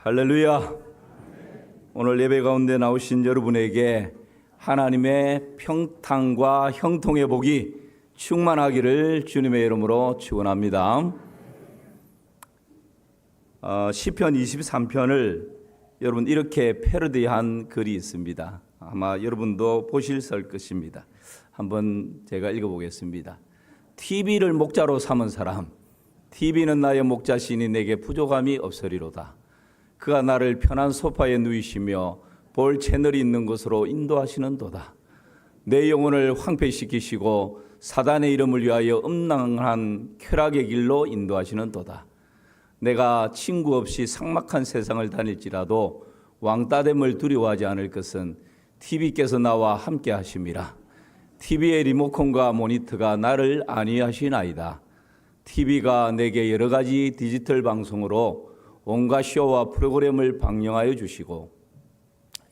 할렐루야. 오늘 예배 가운데 나오신 여러분에게 하나님의 평탄과 형통의 복이 충만하기를 주님의 이름으로 축원합니다. 시편 23편을 여러분 이렇게 패러디한 글이 있습니다. 아마 여러분도 보실 것입니다. 한번 제가 읽어보겠습니다. TV를 목자로 삼은 사람, TV는 나의 목자시니 내게 부족함이 없으리로다. 그가 나를 편한 소파에 누이시며 볼 채널이 있는 곳으로 인도하시는도다. 내 영혼을 황폐시키시고 사단의 이름을 위하여 음란한 쾌락의 길로 인도하시는도다. 내가 친구 없이 삭막한 세상을 다닐지라도 왕따됨을 두려워하지 않을 것은 TV께서 나와 함께 하심이라. TV의 리모컨과 모니터가 나를 안위하시나이다. TV가 내게 여러 가지 디지털 방송으로 온갖 쇼와 프로그램을 방영하여 주시고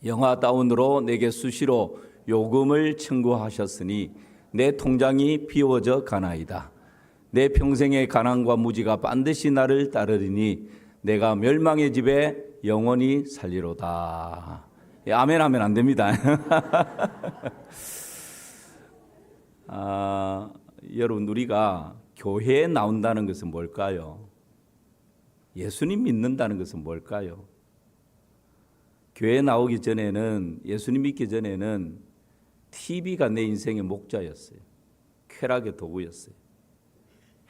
영화 다운으로 내게 수시로 요금을 청구하셨으니 내 통장이 비워져 가나이다. 내 평생의 가난과 무지가 반드시 나를 따르리니 내가 멸망의 집에 영원히 살리로다. 아멘 하면 안 됩니다. 여러분, 우리가 교회에 나온다는 것은 뭘까요? 예수님 믿는다는 것은 뭘까요? 교회에 나오기 전에는, 예수님 믿기 전에는 TV가 내 인생의 목자였어요. 쾌락의 도구였어요.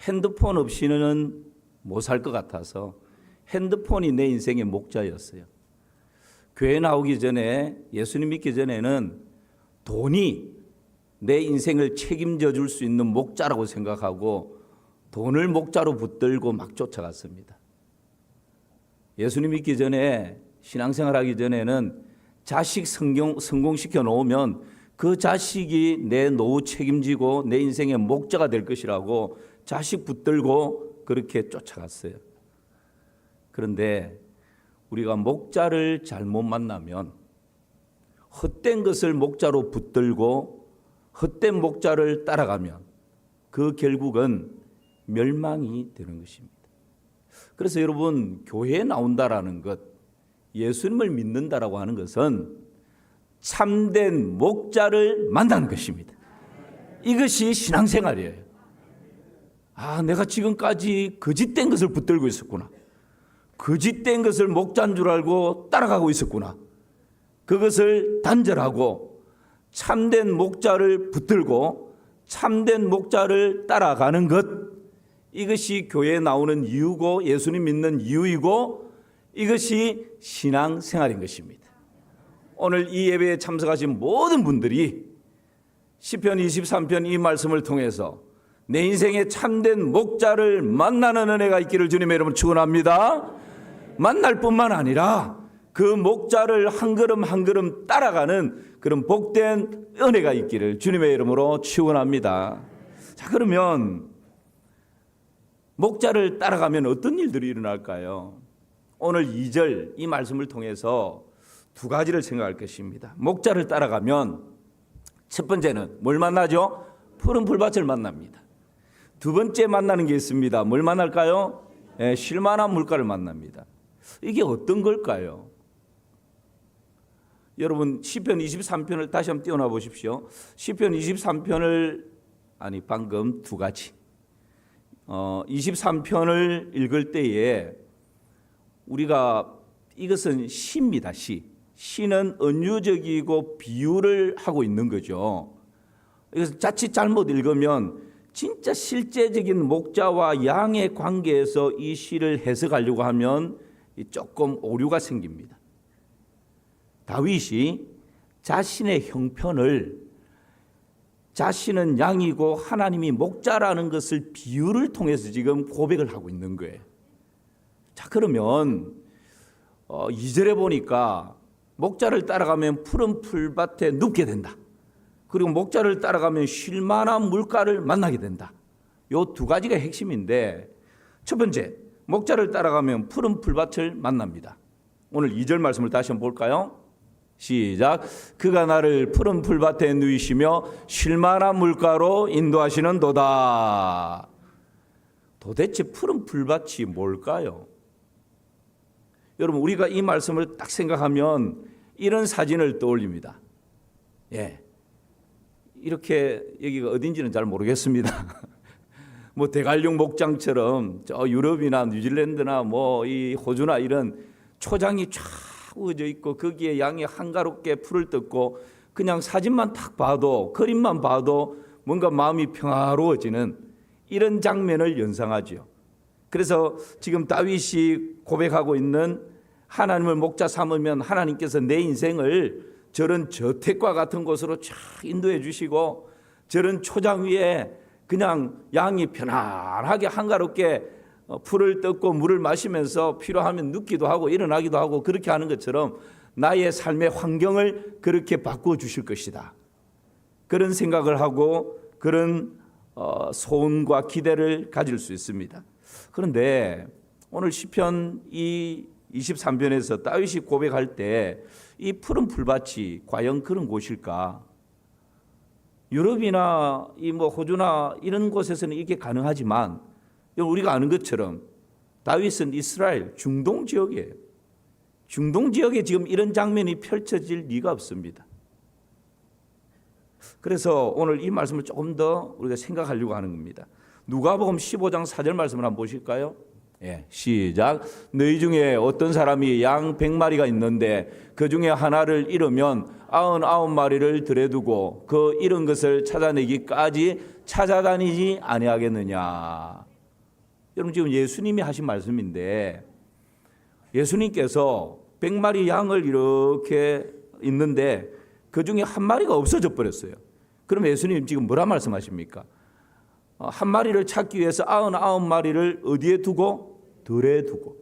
핸드폰 없이는 못 살 것 같아서 핸드폰이 내 인생의 목자였어요. 교회 나오기 전에, 예수님 믿기 전에는 돈이 내 인생을 책임져 줄 수 있는 목자라고 생각하고 돈을 목자로 붙들고 막 쫓아갔습니다. 예수님 믿기 전에, 신앙생활하기 전에는 자식 성공시켜 놓으면 그 자식이 내 노후 책임지고 내 인생의 목자가 될 것이라고 자식 붙들고 그렇게 쫓아갔어요. 그런데 우리가 목자를 잘못 만나면, 헛된 것을 목자로 붙들고 헛된 목자를 따라가면 그 결국은 멸망이 되는 것입니다. 그래서 여러분, 교회에 나온다라는 것, 예수님을 믿는다라고 하는 것은 참된 목자를 만나는 것입니다. 이것이 신앙생활이에요. 내가 지금까지 거짓된 것을 붙들고 있었구나. 거짓된 것을 목자인 줄 알고 따라가고 있었구나. 그것을 단절하고 참된 목자를 붙들고 참된 목자를 따라가는 것, 이것이 교회에 나오는 이유고 예수님 믿는 이유이고 이것이 신앙생활인 것입니다. 오늘 이 예배에 참석하신 모든 분들이 시편 23편 이 말씀을 통해서 내 인생의 참된 목자를 만나는 은혜가 있기를 주님의 이름으로 축원합니다. 만날 뿐만 아니라 그 목자를 한 걸음 한 걸음 따라가는 그런 복된 은혜가 있기를 주님의 이름으로 축원합니다. 자, 그러면 목자를 따라가면 어떤 일들이 일어날까요? 오늘 2절 이 말씀을 통해서 두 가지를 생각할 것입니다. 목자를 따라가면 첫 번째는 뭘 만나죠? 푸른 풀밭을 만납니다. 두 번째 만나는 게 있습니다. 뭘 만날까요? 쉴만한 물가를 만납니다. 이게 어떤 걸까요? 여러분, 시편 23편을 다시 한번 띄워놔 보십시오. 시편 23편을 방금 두 가지 23편을 읽을 때에 우리가, 이것은 시입니다. 시는 은유적이고 비유를 하고 있는 거죠. 그래서 자칫 잘못 읽으면 진짜 실제적인 목자와 양의 관계에서 이 시를 해석하려고 하면 조금 오류가 생깁니다. 다윗이 자신의 형편을, 자신은 양이고 하나님이 목자라는 것을 비유를 통해서 지금 고백을 하고 있는 거예요. 자, 그러면 2절에 보니까 목자를 따라가면 푸른 풀밭에 눕게 된다. 그리고 목자를 따라가면 쉴만한 물가를 만나게 된다. 이 두 가지가 핵심인데, 첫 번째, 목자를 따라가면 푸른 풀밭을 만납니다. 오늘 2절 말씀을 다시 한번 볼까요? 시작. 그가 나를 푸른 풀밭에 누이시며 쉴만한 물가로 인도하시는도다. 도대체 푸른 풀밭이 뭘까요? 여러분 우리가 이 말씀을 딱 생각하면 이런 사진을 떠올립니다. 예, 이렇게 여기가 어딘지는 잘 모르겠습니다. 뭐 대관령 목장처럼 저 유럽이나 뉴질랜드나 뭐 이 호주나 이런 초장이 쫙 우어져 있고 거기에 양이 한가롭게 풀을 뜯고 그냥 사진만 딱 봐도 그림만 봐도 뭔가 마음이 평화로워지는 이런 장면을 연상하죠. 그래서 지금 다윗이 고백하고 있는 하나님을 목자 삼으면 하나님께서 내 인생을 저런 저택과 같은 곳으로 쫙 인도해 주시고 저런 초장 위에 그냥 양이 편안하게 한가롭게 풀을 뜯고 물을 마시면서 필요하면 눕기도 하고 일어나기도 하고 그렇게 하는 것처럼 나의 삶의 환경을 그렇게 바꾸어 주실 것이다. 그런 생각을 하고 그런 소원과 기대를 가질 수 있습니다. 그런데 오늘 시편 이 23편에서 다윗이 고백할 때 이 푸른 풀밭이 과연 그런 곳일까? 유럽이나 이 뭐 호주나 이런 곳에서는 이게 가능하지만 우리가 아는 것처럼 다윗은 이스라엘 중동 지역이에요. 중동 지역에 지금 이런 장면이 펼쳐질 리가 없습니다. 그래서 오늘 이 말씀을 조금 더 우리가 생각하려고 하는 겁니다. 누가복음 15장 4절 말씀을 한번 보실까요? 예, 시작. 너희 중에 어떤 사람이 양 100마리가 있는데 그 중에 하나를 잃으면 99마리를 들여두고 그 잃은 것을 찾아내기까지 찾아다니지 아니하겠느냐. 여러분 지금 예수님이 하신 말씀인데 예수님께서 100마리 양을 이렇게 있는데 그 중에 한 마리가 없어져 버렸어요. 그럼 예수님 지금 뭐라 말씀하십니까? 한 마리를 찾기 위해서 99마리를 어디에 두고? 들에 두고.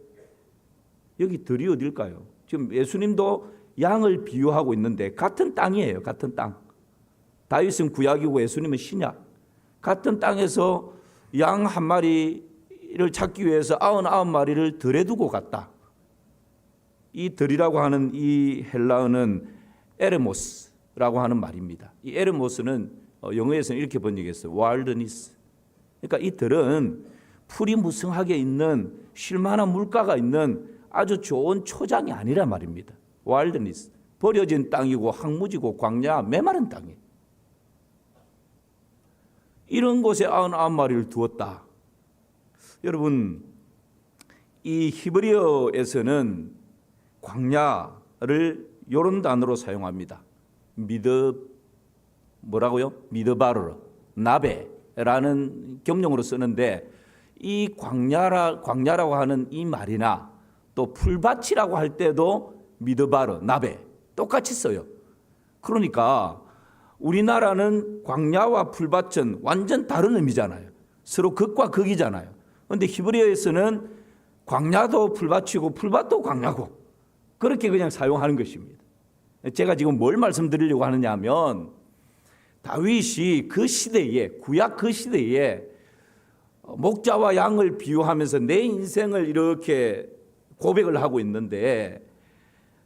여기 들이 어딜까요? 지금 예수님도 양을 비유하고 있는데 같은 땅이에요. 같은 땅. 다윗은 구약이고 예수님은 신약. 같은 땅에서 양 한 마리를 찾기 위해서 99마리를 들에 두고 갔다. 이 들이라고 하는 이 헬라어는 에르모스라고 하는 말입니다. 이 에르모스는 영어에서는 이렇게 번역했어요. wilderness. 그러니까 이 들은 풀이 무성하게 있는 쉴만한 물가가 있는 아주 좋은 초장이 아니란 말입니다. wilderness. 버려진 땅이고 황무지고 광야 메마른 땅이에요. 이런 곳에 99마리를 두었다. 여러분 이 히브리어에서는 광야를 이런 단어로 사용합니다. 미드바르 나베라는 경용으로 쓰는데 이 광야라고 하는 이 말이나 또 풀밭이라고 할 때도 미드바르 나베 똑같이 써요. 그러니까 우리나라는 광야와 풀밭은 완전 다른 의미잖아요. 서로 극과 극이잖아요. 그런데 히브리어에서는 광야도 풀밭이고 풀밭도 광야고 그렇게 그냥 사용하는 것입니다. 제가 지금 뭘 말씀드리려고 하느냐 하면 다윗이 그 시대에 구약 그 시대에 목자와 양을 비유하면서 내 인생을 이렇게 고백을 하고 있는데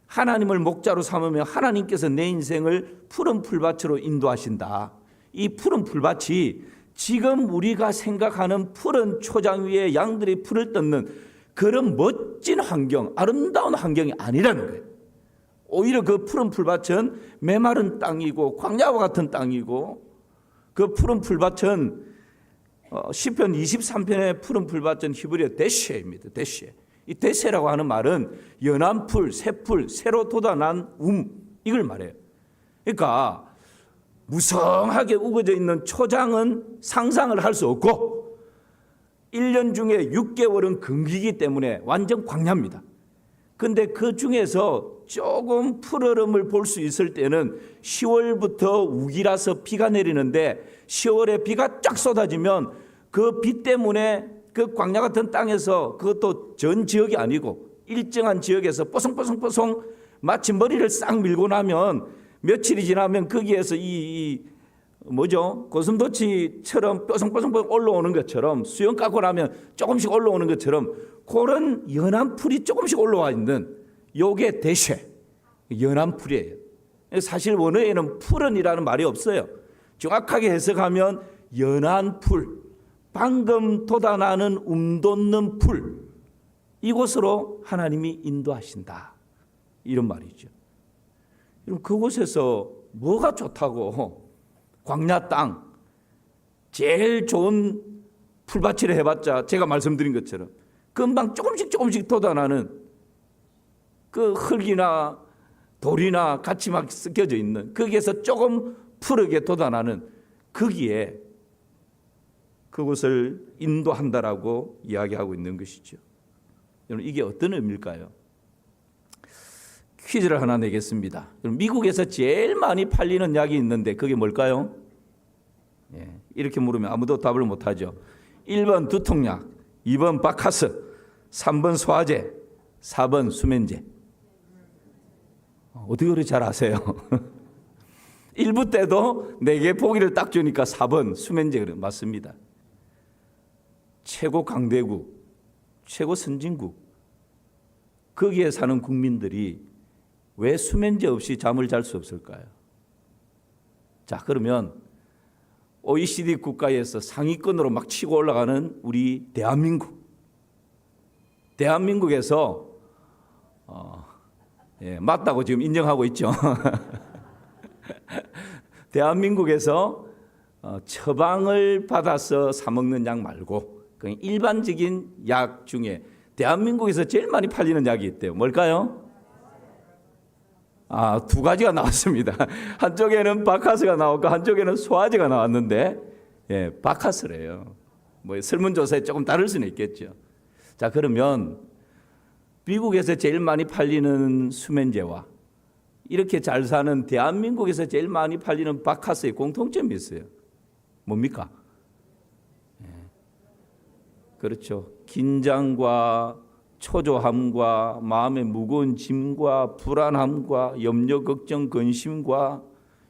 하나님을 목자로 삼으면 하나님께서 내 인생을 푸른 풀밭으로 인도하신다. 이 푸른 풀밭이 지금 우리가 생각하는 푸른 초장 위에 양들이 풀을 뜯는 그런 멋진 환경, 아름다운 환경이 아니라는 거예요. 오히려 그 푸른 풀밭은 메마른 땅이고 광야와 같은 땅이고 그 푸른 풀밭은 시편 23편의 푸른 풀밭은 히브리어 데쉐입니다. 데쉐. 이 데쉐라고 하는 말은 연한 풀, 새 풀, 새로 돋아난 이걸 말해요. 그러니까 무성하게 우거져 있는 초장은 상상을 할 수 없고 1년 중에 6개월은 금기이기 때문에 완전 광야입니다. 그런데 그 중에서 조금 푸르름을 볼 수 있을 때는 10월부터 우기라서 비가 내리는데 10월에 비가 쫙 쏟아지면 그 비 때문에 그 광야 같은 땅에서 그것도 전 지역이 아니고 일정한 지역에서 뽀송뽀송뽀송 마치 머리를 싹 밀고 나면 며칠이 지나면 거기에서 고슴도치처럼 뽀송뽀송 올라오는 것처럼 수영 깎고 나면 조금씩 올라오는 것처럼 그런 연한 풀이 조금씩 올라와 있는 요게 대쉐 연한 풀이에요. 사실 원어에는 푸른이라는 말이 없어요. 정확하게 해석하면 연한 풀, 방금 돋아나는 돋는 풀, 이곳으로 하나님이 인도하신다. 이런 말이죠. 여러분, 그곳에서 뭐가 좋다고? 광야 땅, 제일 좋은 풀밭이라 해봤자 제가 말씀드린 것처럼 금방 조금씩 돋아나는 그 흙이나 돌이나 같이 막 섞여져 있는, 거기에서 조금 푸르게 돋아나는 거기에 그곳을 인도한다라고 이야기하고 있는 것이죠. 여러분, 이게 어떤 의미일까요? 퀴즈를 하나 내겠습니다. 미국에서 제일 많이 팔리는 약이 있는데 그게 뭘까요? 이렇게 물으면 아무도 답을 못하죠. 1번 두통약, 2번 바카스, 3번 소화제, 4번 수면제. 어떻게 그렇게 잘 아세요? 1부 때도 4개 보기를 딱 주니까 4번 수면제 맞습니다. 최고 강대국, 최고 선진국, 거기에 사는 국민들이 왜 수면제 없이 잠을 잘 수 없을까요? 자, 그러면 OECD 국가에서 상위권으로 막 치고 올라가는 우리 대한민국에서 맞다고 지금 인정하고 있죠. 대한민국에서 처방을 받아서 사 먹는 약 말고 그냥 일반적인 약 중에 대한민국에서 제일 많이 팔리는 약이 있대요. 뭘까요? 2가지가 나왔습니다. 한쪽에는 바카스가 나왔고 한쪽에는 소화제가 나왔는데, 바카스래요. 뭐 설문조사에 조금 다를 수는 있겠죠. 자, 그러면 미국에서 제일 많이 팔리는 수면제와 이렇게 잘 사는 대한민국에서 제일 많이 팔리는 바카스의 공통점이 있어요. 뭡니까? 그렇죠. 긴장과 초조함과 마음의 무거운 짐과 불안함과 염려, 걱정, 근심과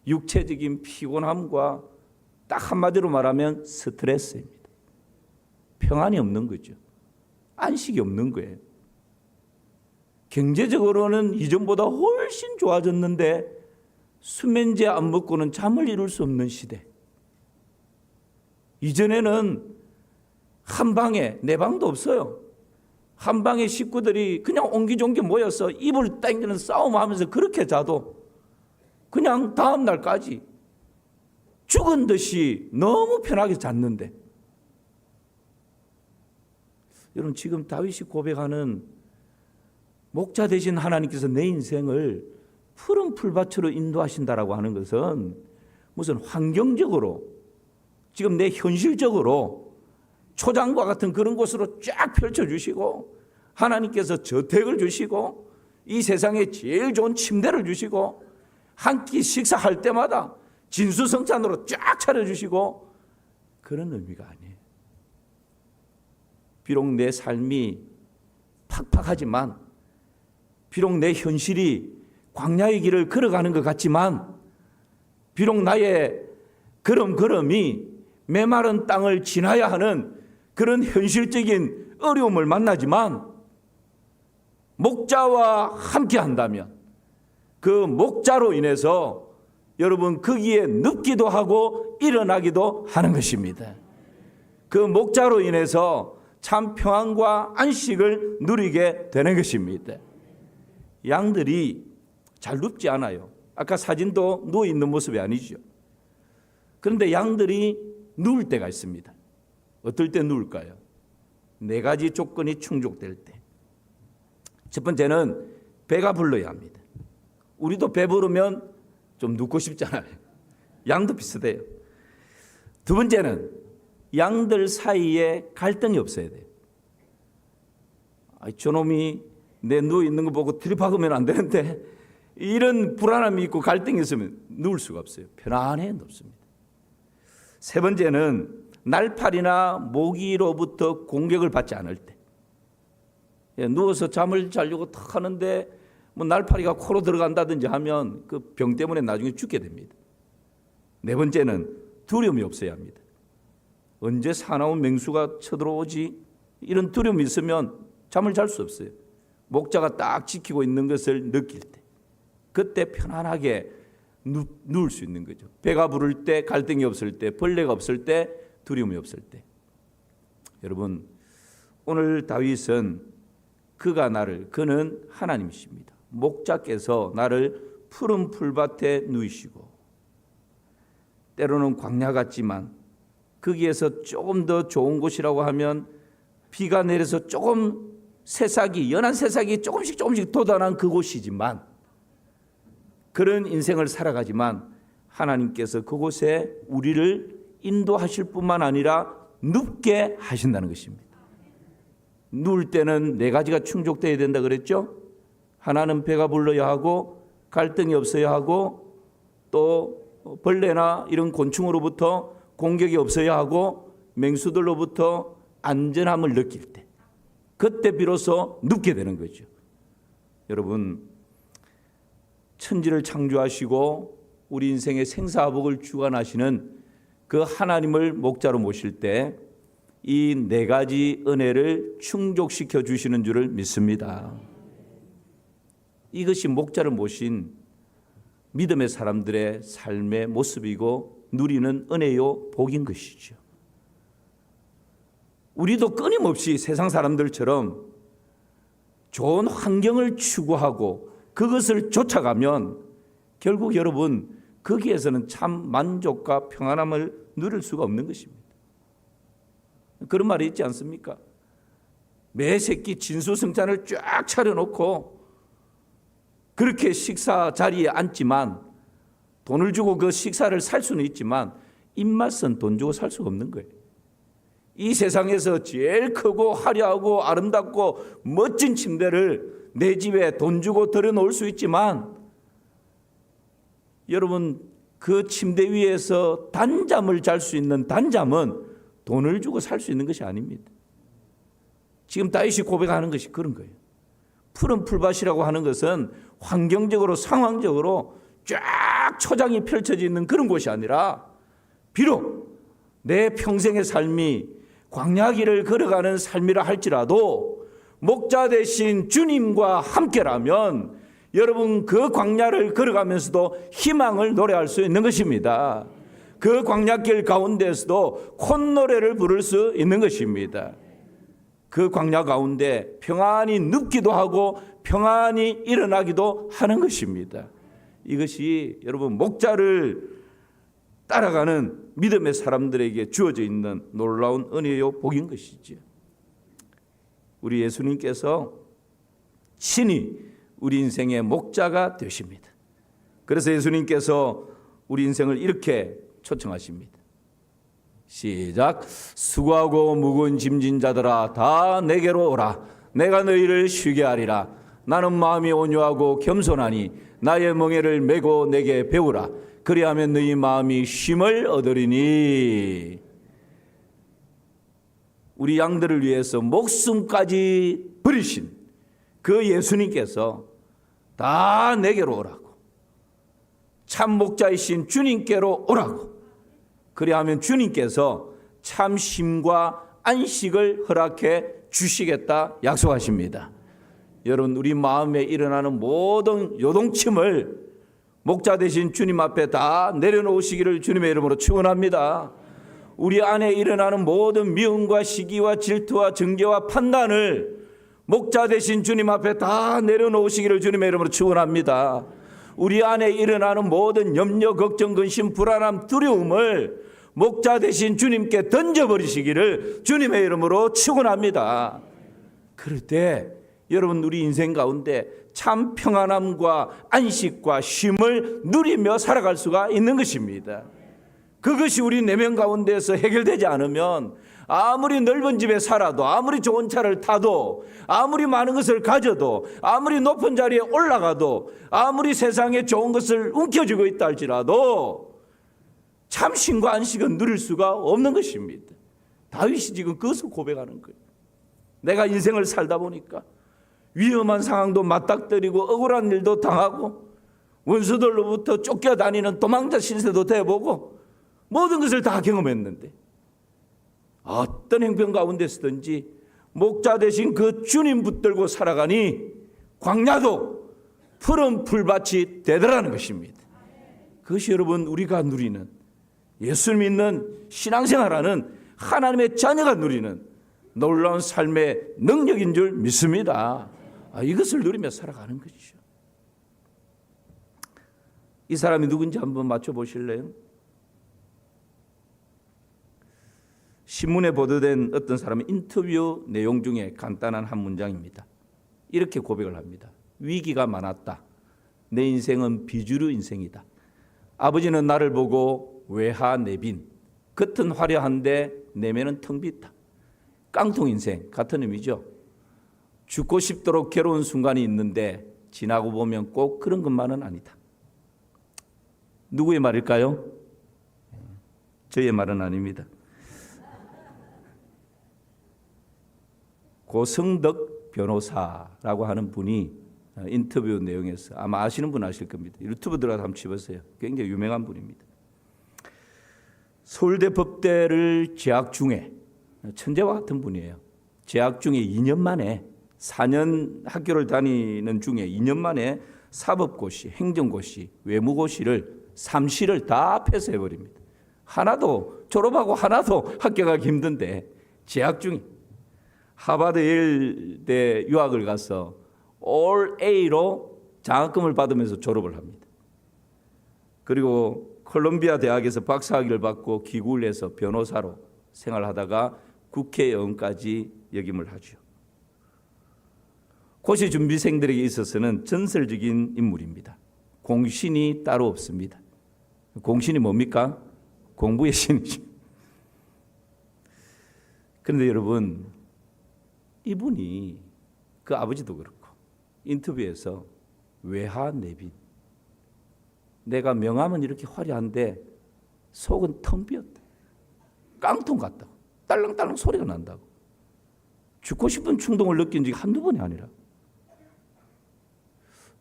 육체적인 피곤함과 딱 한마디로 말하면 스트레스입니다. 평안이 없는 거죠. 안식이 없는 거예요. 경제적으로는 이전보다 훨씬 좋아졌는데 수면제 안 먹고는 잠을 이룰 수 없는 시대. 이전에는 한 방에, 내 방도 없어요. 한 방에 식구들이 그냥 옹기종기 모여서 이불 당기는 싸움하면서 그렇게 자도 그냥 다음 날까지 죽은 듯이 너무 편하게 잤는데, 여러분, 지금 다윗이 고백하는 목자 되신 하나님께서 내 인생을 푸른 풀밭으로 인도하신다라고 하는 것은 무슨 환경적으로, 지금 내 현실적으로 초장과 같은 그런 곳으로 쫙 펼쳐주시고, 하나님께서 저택을 주시고, 이 세상에 제일 좋은 침대를 주시고, 한 끼 식사할 때마다 진수성찬으로 쫙 차려주시고, 그런 의미가 아니에요. 비록 내 삶이 팍팍하지만, 비록 내 현실이 광야의 길을 걸어가는 것 같지만, 비록 나의 걸음걸음이 메마른 땅을 지나야 하는 그런 현실적인 어려움을 만나지만, 목자와 함께 한다면 그 목자로 인해서 여러분 거기에 눕기도 하고 일어나기도 하는 것입니다. 그 목자로 인해서 참 평안과 안식을 누리게 되는 것입니다. 양들이 잘 눕지 않아요. 아까 사진도 누워있는 모습이 아니죠. 그런데 양들이 누울 때가 있습니다. 어떨 때 누울까요? 4가지 조건이 충족될 때. 첫 번째는 배가 불러야 합니다. 우리도 배 부르면 좀 눕고 싶잖아요. 양도 비슷해요. 두 번째는 양들 사이에 갈등이 없어야 돼요. 저놈이 내 누워있는 거 보고 들이박으면 안 되는데, 이런 불안함이 있고 갈등이 있으면 누울 수가 없어요. 편안해 눕습니다. 세 번째는 날파리나 모기로부터 공격을 받지 않을 때. 누워서 잠을 자려고 탁 하는데 뭐 날파리가 코로 들어간다든지 하면 그 병 때문에 나중에 죽게 됩니다. 네 번째는 두려움이 없어야 합니다. 언제 사나운 맹수가 쳐들어오지? 이런 두려움이 있으면 잠을 잘 수 없어요. 목자가 딱 지키고 있는 것을 느낄 때, 그때 편안하게 누울 수 있는 거죠. 배가 부를 때, 갈등이 없을 때, 벌레가 없을 때, 두려움이 없을 때. 여러분, 오늘 다윗은 그는 하나님이십니다. 목자께서 나를 푸른 풀밭에 누이시고, 때로는 광야 같지만 거기에서 조금 더 좋은 곳이라고 하면 비가 내려서 조금 새싹이, 연한 새싹이 조금씩 돋아난 그곳이지만, 그런 인생을 살아가지만 하나님께서 그곳에 우리를 인도하실 뿐만 아니라 눕게 하신다는 것입니다. 누울 때는 네 가지가 충족되어야 된다 그랬죠. 하나는 배가 불러야 하고, 갈등이 없어야 하고, 또 벌레나 이런 곤충으로부터 공격이 없어야 하고, 맹수들로부터 안전함을 느낄 때, 그때 비로소 눕게 되는 거죠. 여러분, 천지를 창조하시고 우리 인생의 생사화복을 주관하시는 그 하나님을 목자로 모실 때 이 네 가지 은혜를 충족시켜 주시는 줄을 믿습니다. 이것이 목자를 모신 믿음의 사람들의 삶의 모습이고 누리는 은혜요 복인 것이죠. 우리도 끊임없이 세상 사람들처럼 좋은 환경을 추구하고 그것을 쫓아가면 결국 여러분 거기에서는 참 만족과 평안함을 누릴 수가 없는 것입니다. 그런 말이 있지 않습니까? 매 새끼 진수성찬을 쫙 차려놓고 그렇게 식사 자리에 앉지만, 돈을 주고 그 식사를 살 수는 있지만 입맛은 돈 주고 살 수가 없는 거예요. 이 세상에서 제일 크고 화려하고 아름답고 멋진 침대를 내 집에 돈 주고 들여놓을 수 있지만, 여러분 그 침대 위에서 단잠을 잘 수 있는 단잠은 돈을 주고 살 수 있는 것이 아닙니다. 지금 다윗이 고백하는 것이 그런 거예요. 푸른 풀밭이라고 하는 것은 환경적으로 상황적으로 쫙 초장이 펼쳐져 있는 그런 곳이 아니라, 비록 내 평생의 삶이 광야길을 걸어가는 삶이라 할지라도 목자 되신 주님과 함께라면 여러분 그 광야를 걸어가면서도 희망을 노래할 수 있는 것입니다. 그 광야길 가운데에서도 콧노래를 부를 수 있는 것입니다. 그 광야 가운데 평안히 눕기도 하고 평안히 일어나기도 하는 것입니다. 이것이 여러분 목자를 따라가는 믿음의 사람들에게 주어져 있는 놀라운 은혜요 복인 것이죠. 우리 예수님께서 친히 우리 인생의 목자가 되십니다. 그래서 예수님께서 우리 인생을 이렇게 초청하십니다. 시작. 수고하고 무거운 짐진 자들아 다 내게로 오라. 내가 너희를 쉬게 하리라. 나는 마음이 온유하고 겸손하니 나의 멍에를 메고 내게 배우라. 그리하면 너희 마음이 쉼을 얻으리니. 우리 양들을 위해서 목숨까지 버리신 그 예수님께서 다 내게로 오라고, 참 목자이신 주님께로 오라고, 그리하면 주님께서 참 쉼과 안식을 허락해 주시겠다 약속하십니다. 여러분 우리 마음에 일어나는 모든 요동침을 목자 되신 주님 앞에 다 내려놓으시기를 주님의 이름으로 축원합니다. 우리 안에 일어나는 모든 미움과 시기와 질투와 정죄와 판단을 목자 되신 주님 앞에 다 내려놓으시기를 주님의 이름으로 축원합니다. 우리 안에 일어나는 모든 염려, 걱정, 근심, 불안함, 두려움을 목자 되신 주님께 던져버리시기를 주님의 이름으로 축원합니다. 그럴 때 여러분 우리 인생 가운데 참 평안함과 안식과 쉼을 누리며 살아갈 수가 있는 것입니다. 그것이 우리 내면 가운데에서 해결되지 않으면 아무리 넓은 집에 살아도, 아무리 좋은 차를 타도, 아무리 많은 것을 가져도, 아무리 높은 자리에 올라가도, 아무리 세상에 좋은 것을 움켜쥐고 있다 할지라도 참 쉼과 안식은 누릴 수가 없는 것입니다. 다윗이 지금 그것을 고백하는 거예요. 내가 인생을 살다 보니까 위험한 상황도 맞닥뜨리고 억울한 일도 당하고 원수들로부터 쫓겨다니는 도망자 신세도 돼보고 모든 것을 다 경험했는데 어떤 형편 가운데서든지 목자 되신 그 주님 붙들고 살아가니 광야도 푸른 풀밭이 되더라는 것입니다. 그것이 여러분 우리가 누리는, 예수 믿는 신앙생활하는 하나님의 자녀가 누리는 놀라운 삶의 능력인 줄 믿습니다. 이것을 누리며 살아가는 것이죠. 이 사람이 누군지 한번 맞춰보실래요? 신문에 보도된 어떤 사람의 인터뷰 내용 중에 간단한 한 문장입니다. 이렇게 고백을 합니다. 위기가 많았다. 내 인생은 비주류 인생이다. 아버지는 나를 보고 외하 내빈, 겉은 화려한데 내면은 텅 비다. 깡통 인생 같은 의미죠. 죽고 싶도록 괴로운 순간이 있는데 지나고 보면 꼭 그런 것만은 아니다. 누구의 말일까요? 저의 말은 아닙니다. 고성덕 변호사라고 하는 분이 인터뷰 내용에서 아마 아시는 분 아실 겁니다. 유튜브 들어가서 한번 쳐보세요. 굉장히 유명한 분입니다. 서울대 법대를 재학 중에 천재와 같은 분이에요. 재학 중에 2년 만에 4년 학교를 다니는 중에 2년 만에 사법고시, 행정고시, 외무고시를 3시를 다 패스해버립니다. 하나도 졸업하고 하나도 합격하기 힘든데 재학 중에 하버드 예일대 유학을 가서 All A로 장학금을 받으면서 졸업을 합니다. 그리고 콜롬비아 대학에서 박사학위를 받고 귀국을 해서 변호사로 생활하다가 국회의원까지 역임을 하죠. 고시 준비생들에게 있어서는 전설적인 인물입니다. 공신이 따로 없습니다. 공신이 뭡니까? 공부의 신이죠. 그런데 여러분, 이분이 그 아버지도 그렇고 인터뷰에서 외하 내빈, 내가 명함은 이렇게 화려한데 속은 텅 비었다. 깡통 같다고. 딸랑딸랑 소리가 난다고. 죽고 싶은 충동을 느낀 적이 한두 번이 아니라.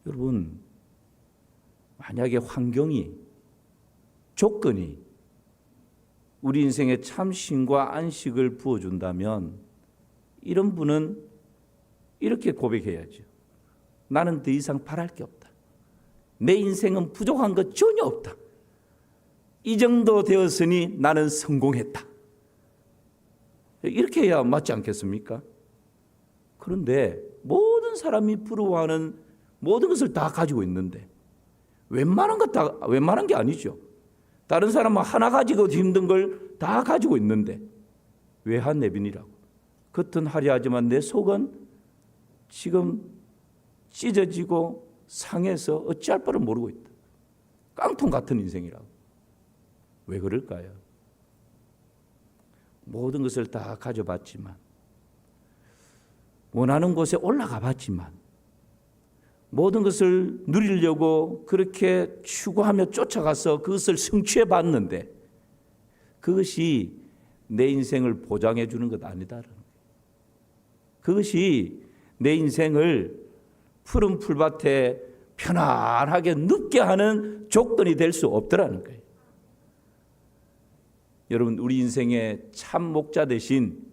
여러분, 만약에 환경이, 조건이 우리 인생에 참 쉼과 안식을 부어준다면 이런 분은 이렇게 고백해야죠. 나는 더 이상 바랄 게 없다. 내 인생은 부족한 것 전혀 없다. 이 정도 되었으니 나는 성공했다. 이렇게 해야 맞지 않겠습니까? 그런데 모든 사람이 부러워하는 모든 것을 다 가지고 있는데 웬만한 게 아니죠. 다른 사람은 하나 가지고 힘든 걸 다 가지고 있는데 외한내빈이라고. 겉은 화려하지만 내 속은 지금 찢어지고 상해서 어찌할 바를 모르고 있다. 깡통 같은 인생이라고. 왜 그럴까요? 모든 것을 다 가져봤지만, 원하는 곳에 올라가 봤지만, 모든 것을 누리려고 그렇게 추구하며 쫓아가서 그것을 성취해 봤는데 그것이 내 인생을 보장해 주는 것 아니다라는 거예요. 그것이 내 인생을 푸른 풀밭에 편안하게 눕게 하는 조건이 될 수 없더라는 거예요. 여러분, 우리 인생의 참 목자 되신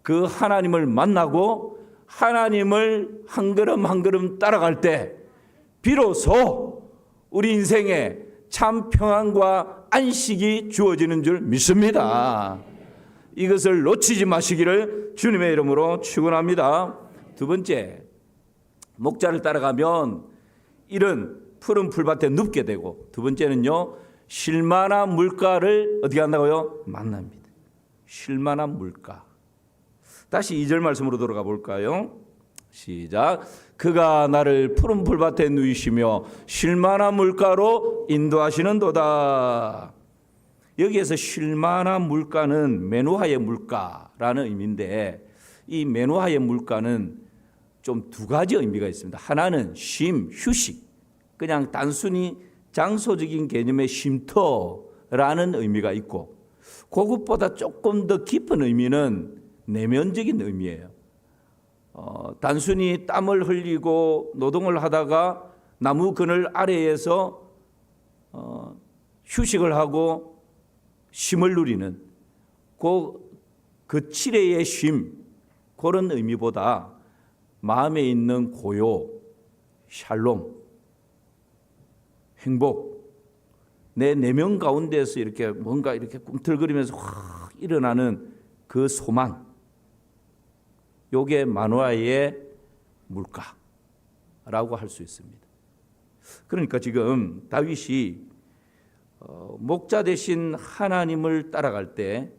그 하나님을 만나고 하나님을 한 걸음 한 걸음 따라갈 때 비로소 우리 인생에 참 평안과 안식이 주어지는 줄 믿습니다. 이것을 놓치지 마시기를 주님의 이름으로 축원합니다. 두 번째, 목자를 따라가면 이런 푸른 풀밭에 눕게 되고, 두 번째는요, 쉴만한 물가를 어떻게 한다고요? 만납니다. 쉴만한 물가. 다시 2절 말씀으로 돌아가 볼까요? 시작. 그가 나를 푸른 풀밭에 누이시며 쉴만한 물가로 인도하시는도다. 여기에서 쉴만한 물가는 메노하의 물가라는 의미인데, 이 메노하의 물가는 좀 두 가지 의미가 있습니다. 하나는 쉼, 휴식, 그냥 단순히 장소적인 개념의 쉼터라는 의미가 있고, 그것보다 조금 더 깊은 의미는 내면적인 의미예요. 단순히 땀을 흘리고 노동을 하다가 나무 그늘 아래에서 휴식을 하고 쉼을 누리는 그 칠해의 쉼, 그런 의미보다 마음에 있는 고요, 샬롬, 행복, 내 내면 가운데서 이렇게 뭔가 이렇게 꿈틀거리면서 확 일어나는 그 소망, 요게 마노아의 물가라고 할 수 있습니다. 그러니까 지금 다윗이 목자 대신 하나님을 따라갈 때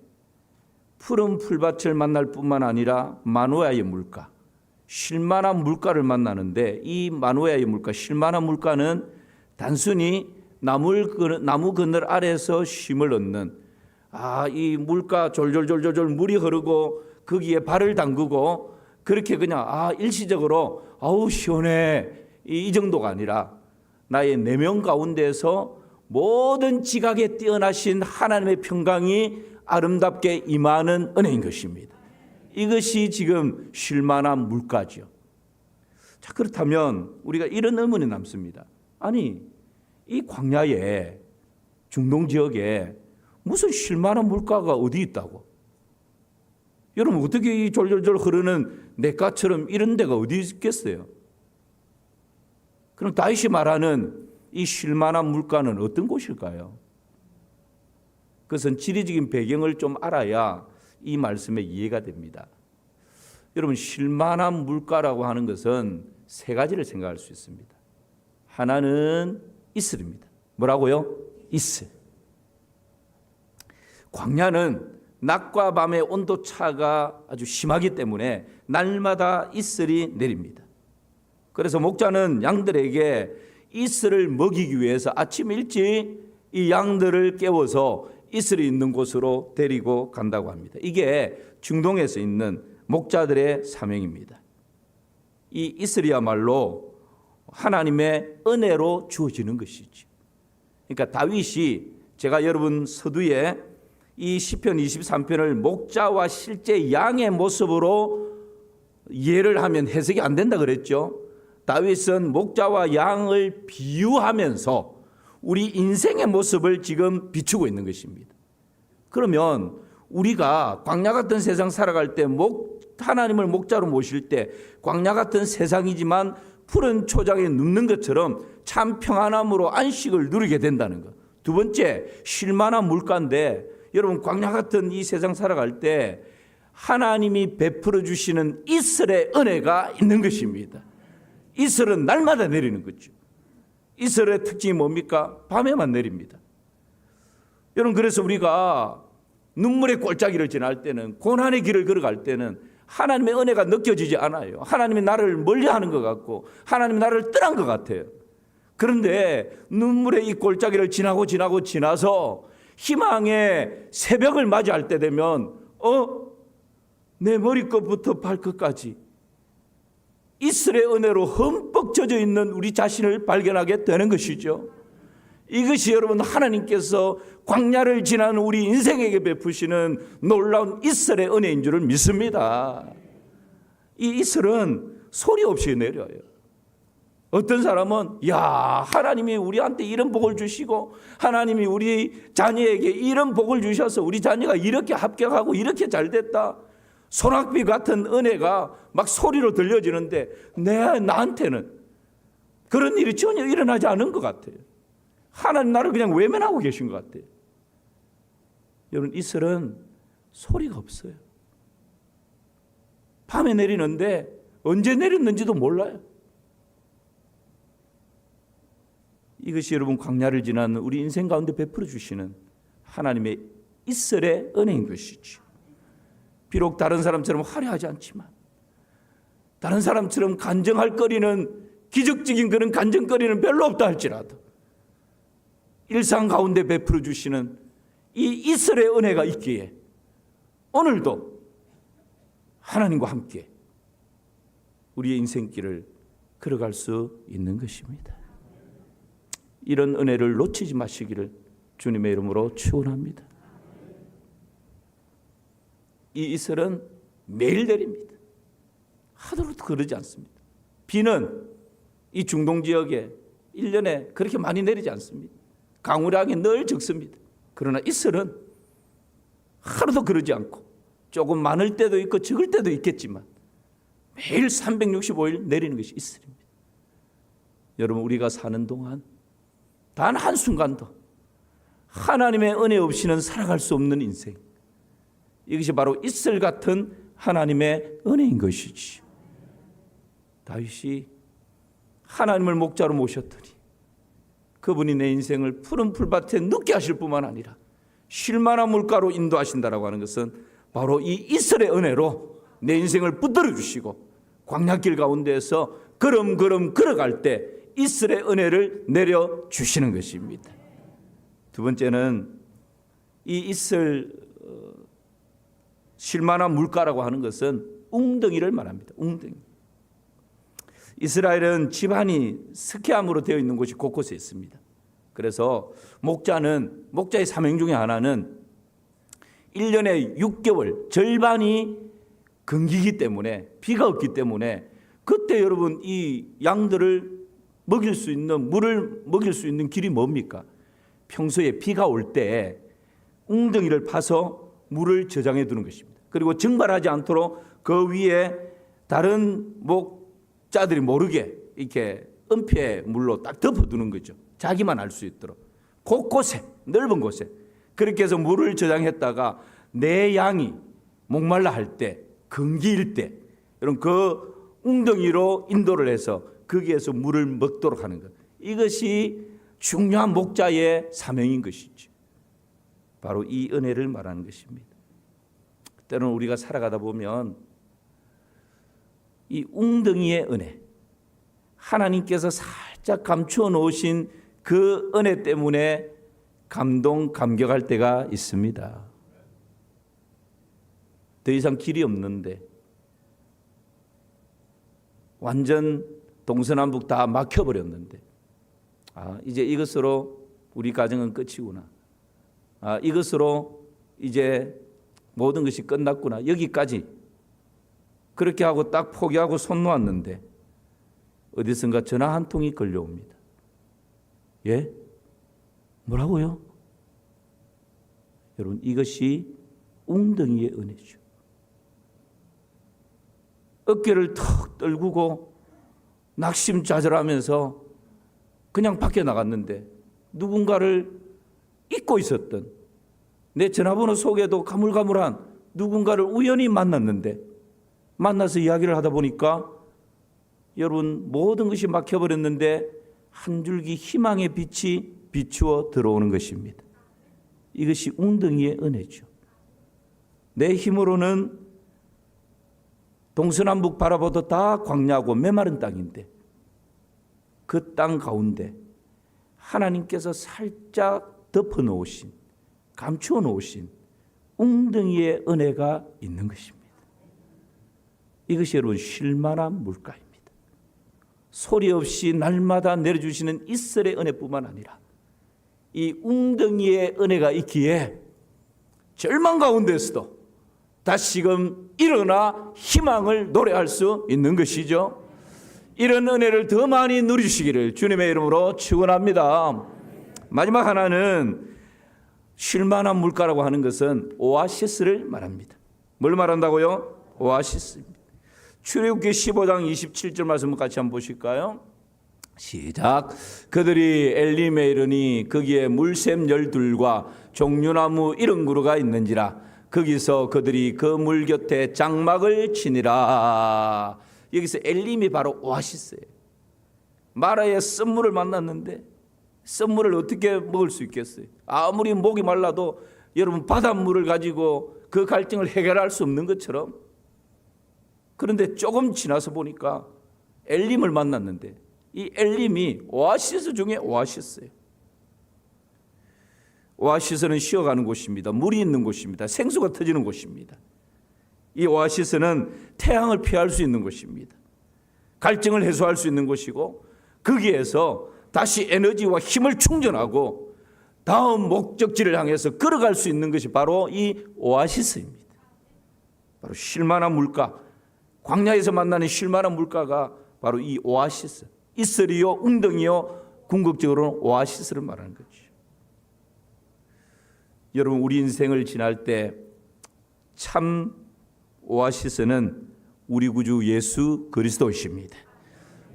푸른 풀밭을 만날 뿐만 아니라 마노아의 물가, 쉴만한 물가를 만나는데, 이 마노아의 물가, 쉴만한 물가는 단순히 나무 그늘 아래에서 쉼을 얻는, 이 물가 졸졸졸졸 물이 흐르고 거기에 발을 담그고 그렇게 그냥 일시적으로 시원해 이 정도가 아니라, 나의 내면 가운데서 모든 지각에 뛰어나신 하나님의 평강이 아름답게 임하는 은혜인 것입니다. 이것이 지금 쉴만한 물가죠. 자, 그렇다면 우리가 이런 의문이 남습니다. 아니, 이 광야에, 중동 지역에 무슨 쉴만한 물가가 어디 있다고? 여러분, 어떻게 이 졸졸졸 흐르는 냇가처럼 이런 데가 어디 있겠어요? 그럼 다윗이 말하는 이 쉴만한 물가는 어떤 곳일까요? 그것은 지리적인 배경을 좀 알아야 이 말씀에 이해가 됩니다. 여러분, 쉴만한 물가라고 하는 것은 세 가지를 생각할 수 있습니다. 하나는 이슬입니다. 뭐라고요? 이슬. 광야는 낮과 밤의 온도 차가 아주 심하기 때문에 날마다 이슬이 내립니다. 그래서 목자는 양들에게 이슬을 먹이기 위해서 아침 일찍 이 양들을 깨워서 이슬이 있는 곳으로 데리고 간다고 합니다. 이게 중동에서 있는 목자들의 사명입니다. 이 이슬이야말로 하나님의 은혜로 주어지는 것이죠. 그러니까 다윗이, 제가 여러분 서두에 이 시편 23편을 목자와 실제 양의 모습으로 이해를 하면 해석이 안 된다 그랬죠. 다윗은 목자와 양을 비유하면서 우리 인생의 모습을 지금 비추고 있는 것입니다. 그러면 우리가 광야 같은 세상 살아갈 때 하나님을 목자로 모실 때 광야 같은 세상이지만 푸른 초장에 눕는 것처럼 참 평안함으로 안식을 누리게 된다는 것. 두 번째, 쉴만한 물가인데, 여러분, 광야 같은 이 세상 살아갈 때 하나님이 베풀어 주시는 이슬의 은혜가 있는 것입니다. 이슬은 날마다 내리는 거죠. 이슬의 특징이 뭡니까? 밤에만 내립니다. 여러분, 그래서 우리가 눈물의 골짜기를 지날 때는, 고난의 길을 걸어갈 때는 하나님의 은혜가 느껴지지 않아요. 하나님이 나를 멀리하는 것 같고 하나님이 나를 떠난 것 같아요. 그런데 눈물의 이 골짜기를 지나서 희망의 새벽을 맞이할 때 되면 내 머리끝부터 발끝까지 이슬의 은혜로 흠뻑 젖어 있는 우리 자신을 발견하게 되는 것이죠. 이것이 여러분, 하나님께서 광야를 지나는 우리 인생에게 베푸시는 놀라운 이슬의 은혜인 줄을 믿습니다. 이 이슬은 소리 없이 내려요. 어떤 사람은 하나님이 우리한테 이런 복을 주시고 하나님이 우리 자녀에게 이런 복을 주셔서 우리 자녀가 이렇게 합격하고 이렇게 잘 됐다, 소낙비 같은 은혜가 막 소리로 들려지는데 나한테는 그런 일이 전혀 일어나지 않은 것 같아요. 하나님 나를 그냥 외면하고 계신 것 같아요. 여러분, 이슬은 소리가 없어요. 밤에 내리는데 언제 내렸는지도 몰라요. 이것이 여러분, 광야를 지나는 우리 인생 가운데 베풀어 주시는 하나님의 이슬의 은혜인 것이죠. 비록 다른 사람처럼 화려하지 않지만, 다른 사람처럼 간증할 거리는, 기적적인 그런 간증거리는 별로 없다 할지라도 일상 가운데 베풀어 주시는 이 이슬의 은혜가 있기에 오늘도 하나님과 함께 우리의 인생길을 걸어갈 수 있는 것입니다. 이런 은혜를 놓치지 마시기를 주님의 이름으로 축원합니다. 이 이슬은 매일 내립니다. 하루도 그러지 않습니다. 비는 이 중동 지역에 1년에 그렇게 많이 내리지 않습니다. 강우량이 늘 적습니다. 그러나 이슬은 하루도 그러지 않고, 조금 많을 때도 있고 적을 때도 있겠지만 매일 365일 내리는 것이 이슬입니다. 여러분, 우리가 사는 동안 단 한순간도 하나님의 은혜 없이는 살아갈 수 없는 인생, 이것이 바로 이슬 같은 하나님의 은혜인 것이지. 다윗이 하나님을 목자로 모셨더니 그분이 내 인생을 푸른 풀밭에 눕게 하실 뿐만 아니라 쉴만한 물가로 인도하신다라고 하는 것은 바로 이 이스라엘의 은혜로 내 인생을 붙들어 주시고 광야길 가운데에서 걸음걸음 걸어갈 때 이스라엘의 은혜를 내려주시는 것입니다. 두 번째는 이 이스라엘 쉴만한 물가라고 하는 것은 웅덩이를 말합니다. 웅덩이. 이스라엘은 집안이 스키암으로 되어 있는 곳이 곳곳에 있습니다. 그래서 목자의 사명 중에 하나는 1년에 6개월 절반이 건기기 때문에 비가 없기 때문에 그때 여러분 이 양들을 먹일 수 있는 물을 먹일 수 있는 길이 뭡니까? 평소에 비가 올 때 웅덩이를 파서 물을 저장해 두는 것입니다. 그리고 증발하지 않도록 그 위에 다른 목자들이 모르게 이렇게 은폐 물로 딱 덮어두는 거죠. 자기만 알 수 있도록 곳곳에 넓은 곳에 그렇게 해서 물을 저장했다가 내 양이 목말라 할 때 건기일 때 이런 그 웅덩이로 인도를 해서 거기에서 물을 먹도록 하는 것, 이것이 중요한 목자의 사명인 것이죠. 바로 이 은혜를 말하는 것입니다. 때로는 우리가 살아가다 보면 이 웅덩이의 은혜, 하나님께서 살짝 감추어 놓으신 그 은혜 때문에 감격할 때가 있습니다. 더 이상 길이 없는데 완전 동서남북 다 막혀버렸는데 이제 이것으로 우리 가정은 끝이구나. 이것으로 이제 모든 것이 끝났구나. 여기까지 그렇게 하고 딱 포기하고 손 놓았는데 어디선가 전화 한 통이 걸려옵니다. 예? 뭐라고요? 여러분, 이것이 웅덩이의 은혜죠. 어깨를 턱 떨구고 낙심좌절하면서 그냥 밖에 나갔는데 누군가를 잊고 있었던, 내 전화번호 속에도 가물가물한 누군가를 우연히 만났는데, 만나서 이야기를 하다 보니까 여러분 모든 것이 막혀버렸는데 한 줄기 희망의 빛이 비추어 들어오는 것입니다. 이것이 웅덩이의 은혜죠. 내 힘으로는 동서남북 바라봐도 다 광야고 메마른 땅인데 그 땅 가운데 하나님께서 살짝 덮어놓으신, 감추어 놓으신 웅덩이의 은혜가 있는 것입니다. 이것이 여러분 쉴만한 물가입니다. 소리 없이 날마다 내려주시는 이스라엘의 은혜뿐만 아니라 이 웅덩이의 은혜가 있기에 절망 가운데서도 다시금 일어나 희망을 노래할 수 있는 것이죠. 이런 은혜를 더 많이 누리시기를 주님의 이름으로 축원합니다. 마지막 하나는 쉴만한 물가라고 하는 것은 오아시스를 말합니다. 뭘 말한다고요? 오아시스입니다. 출애굽기 15장 27절 말씀 같이 한번 보실까요? 시작. 그들이 엘림에 이르니 거기에 물샘 12과 종류나무 70그루가 있는지라 거기서 그들이 그 물 곁에 장막을 치니라. 여기서 엘림이 바로 오아시스예요. 마라의 쓴물을 만났는데 쓴물을 어떻게 먹을 수 있겠어요? 아무리 목이 말라도 여러분 바닷물을 가지고 그 갈증을 해결할 수 없는 것처럼, 그런데 조금 지나서 보니까 엘림을 만났는데 이 엘림이 오아시스 중에 오아시스예요. 오아시스는 쉬어가는 곳입니다. 물이 있는 곳입니다. 생수가 터지는 곳입니다. 이 오아시스는 태양을 피할 수 있는 곳입니다. 갈증을 해소할 수 있는 곳이고 거기에서 다시 에너지와 힘을 충전하고 다음 목적지를 향해서 걸어갈 수 있는 것이 바로 이 오아시스입니다. 바로 쉴만한 물가, 광야에서 만나는 쉴만한 물가가 바로 이 오아시스, 이슬이요 웅덩이요, 궁극적으로는 오아시스를 말하는 거죠. 여러분, 우리 인생을 지날 때 참 오아시스는 우리 구주 예수 그리스도이십니다.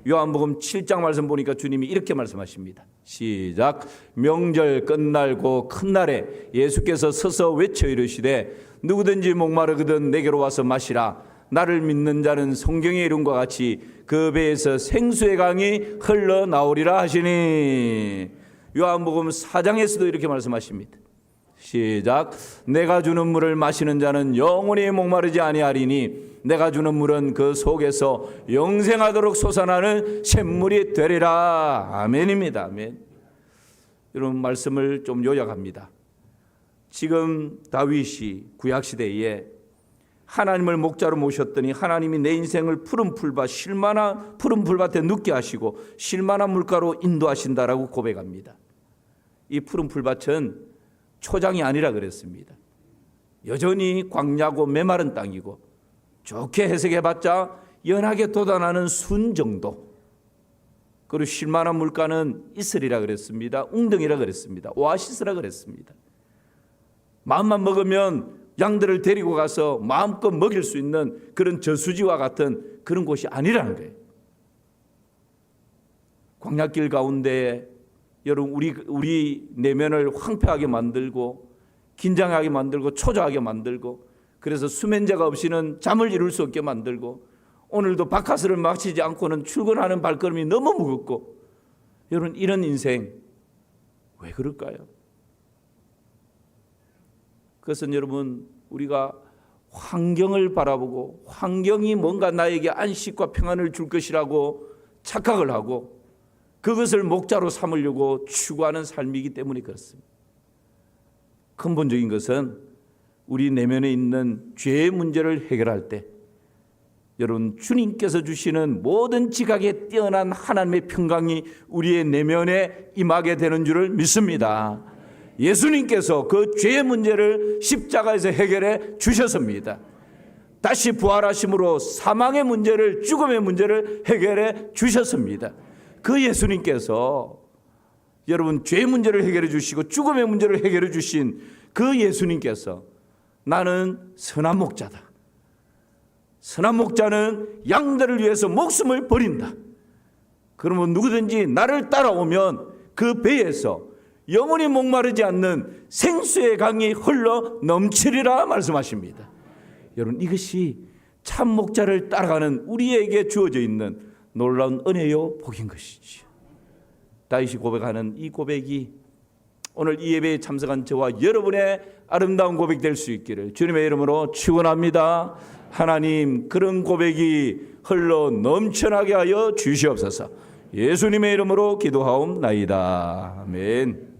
요한복음 7장 말씀 보니까 주님이 이렇게 말씀하십니다. 시작. 명절 끝날고 큰 날에 예수께서 서서 외쳐 이르시되 누구든지 목마르거든 내게로 와서 마시라. 나를 믿는 자는 성경의 이름과 같이 그 배에서 생수의 강이 흘러나오리라 하시니. 요한복음 4장에서도 이렇게 말씀하십니다. 시작. 내가 주는 물을 마시는 자는 영원히 목마르지 아니하리니 내가 주는 물은 그 속에서 영생하도록 솟아나는 샘물이 되리라. 아멘입니다. 아멘. 이런 말씀을 좀 요약합니다. 지금 다윗이 구약시대에 하나님을 목자로 모셨더니 하나님이 내 인생을 푸른 풀밭, 쉴만한 푸른 풀밭에 눕게 하시고 쉴만한 물가로 인도하신다라고 고백합니다. 이 푸른 풀밭은 초장이 아니라 그랬습니다. 여전히 광야고 메마른 땅이고 좋게 해석해봤자 연하게 돋아나는 순 정도. 그리고 쉴만한 물가는 이슬이라 그랬습니다. 웅덩이라 그랬습니다. 오아시스라 그랬습니다. 마음만 먹으면 양들을 데리고 가서 마음껏 먹일 수 있는 그런 저수지와 같은 그런 곳이 아니라는 거예요. 광야길 가운데 여러분 우리 내면을 황폐하게 만들고 긴장하게 만들고 초조하게 만들고 그래서 수면제가 없이는 잠을 이룰 수 없게 만들고 오늘도 바카스를 마시지 않고는 출근하는 발걸음이 너무 무겁고 여러분 이런 인생 왜 그럴까요? 그것은 여러분 우리가 환경을 바라보고 환경이 뭔가 나에게 안식과 평안을 줄 것이라고 착각을 하고 그것을 목자로 삼으려고 추구하는 삶이기 때문에 그렇습니다. 근본적인 것은 우리 내면에 있는 죄의 문제를 해결할 때 여러분 주님께서 주시는 모든 지각에 뛰어난 하나님의 평강이 우리의 내면에 임하게 되는 줄을 믿습니다. 예수님께서 그 죄의 문제를 십자가에서 해결해 주셨습니다. 다시 부활하심으로 사망의 문제를 죽음의 문제를 해결해 주셨습니다. 그 예수님께서 여러분 죄의 문제를 해결해 주시고 죽음의 문제를 해결해 주신 그 예수님께서 나는 선한 목자다. 선한 목자는 양들을 위해서 목숨을 버린다. 그러면 누구든지 나를 따라오면 그 배에서 영원히 목마르지 않는 생수의 강이 흘러 넘치리라 말씀하십니다. 여러분 이것이 참 목자를 따라가는 우리에게 주어져 있는 놀라운 은혜요 복인 것이지요. 다윗이 고백하는 이 고백이 오늘 이 예배에 참석한 저와 여러분의 아름다운 고백 될 수 있기를 주님의 이름으로 축원합니다. 하나님 그런 고백이 흘러 넘쳐나게 하여 주시옵소서. 예수님의 이름으로 기도하옵나이다. 아멘.